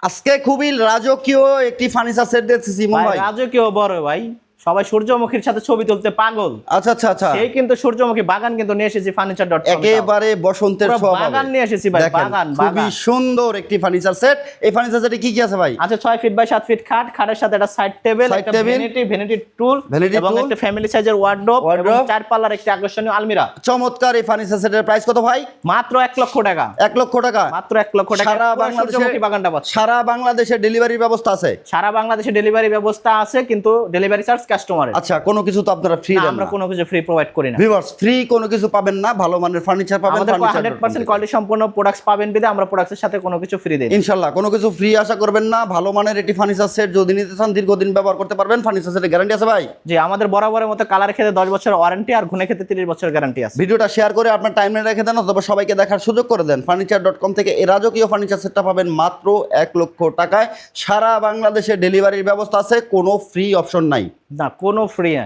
আজকে খুবই রাজকীয় একটি ফার্নিচার সেট দেখতেছি ভাই ভাই। রাজকীয় বড় ভাই, সবাই সূর্যমুখীর সাথে ছবি তুলতে পাগল। আচ্ছা আচ্ছা আচ্ছা, সেই কিন্তু সূর্যমুখী বাগান কিন্তু নিয়ে এসেছি ফার্নিচার.com। একেবারে বসন্তের পুরো ছোঁয়া বাগান পাবে। নিয়ে এসেছি ভাই, দেখেন, বাগান খুবই বাগান। সুন্দর একটি ফার্নিচার সেট। এই ফার্নিচার সেটে কি কি আছে ভাই? আচ্ছা 6 ফিট বাই 7 ফিট খাট, খাটের সাথে একটা সাইড টেবিল, Side একটা table, ভ্যানিটি টুল vanity এবং tool, একটা ফ্যামিলি সাইজের ওয়ার্ডরোব এবং wardrobe, 4 পাল্লার একটি আকর্ষণীয় আলমিরা। চমৎকার এই ফার্নিচার সেটের প্রাইস কত ভাই? মাত্র 1 লক্ষ টাকা। 1 লক্ষ টাকা। মাত্র 1 লক্ষ টাকা। সারা পুরো বাংলাদেশে সূর্যমুখী বাগানটা পাচ্ছে। সারা বাংলাদেশে ডেলিভারির ব্যবস্থা আছে। সারা বাংলাদেশে ডেলিভারি ব্যবস্থা আছে, কিন্তু ডেলিভারি চার্জ কাস্টমারের। আচ্ছা, কোনো কিছু তো আপনারা ফ্রি দেন আমরা না? কোনো কিছু ফ্রি প্রোভাইড করি না। ভিউয়ার্স, ফ্রি কোনো কিছু পাবেন না, ভালো মানের ফার্নিচার পাবেন আমাদের ফার্নিচার 100% কোয়ালিটি সম্পন্ন প্রোডাক্টস পাবেন বিদে আমরা প্রোডাক্টসের সাথে কোনো কিছু ফ্রি দেই না। ইনশাআল্লাহ কোনো কিছু ফ্রি আশা করবেন না। ভালো মানের একটি ফার্নিচার সেট যদি নিতে চান দীর্ঘদিন ব্যবহার করতে পারবেন। ফার্নিচার সেটের গ্যারান্টি আছে ভাই? জি, আমাদের বরাবরের মতো কালারের ক্ষেত্রে 10 বছর ওয়ারেন্টি আর ঘুনে ক্ষেত্রে 30 বছর গ্যারান্টি আছে। ভিডিওটা শেয়ার করে আপনার টাইমলাইনে রেখে দেন অথবা সবাইকে দেখার সুযোগ করে দেন। ফার্নিচার.com থেকে এই রাজকীয় ফার্নিচার সেটটা পাবেন মাত্র 1 লক্ষ টাকায়। সারা বাংলাদেশে ডেলিভারির ব্যবস্থা আছে, কোনো ফ্রি অপশন নাই। না, কোনো ফ্রি নাই।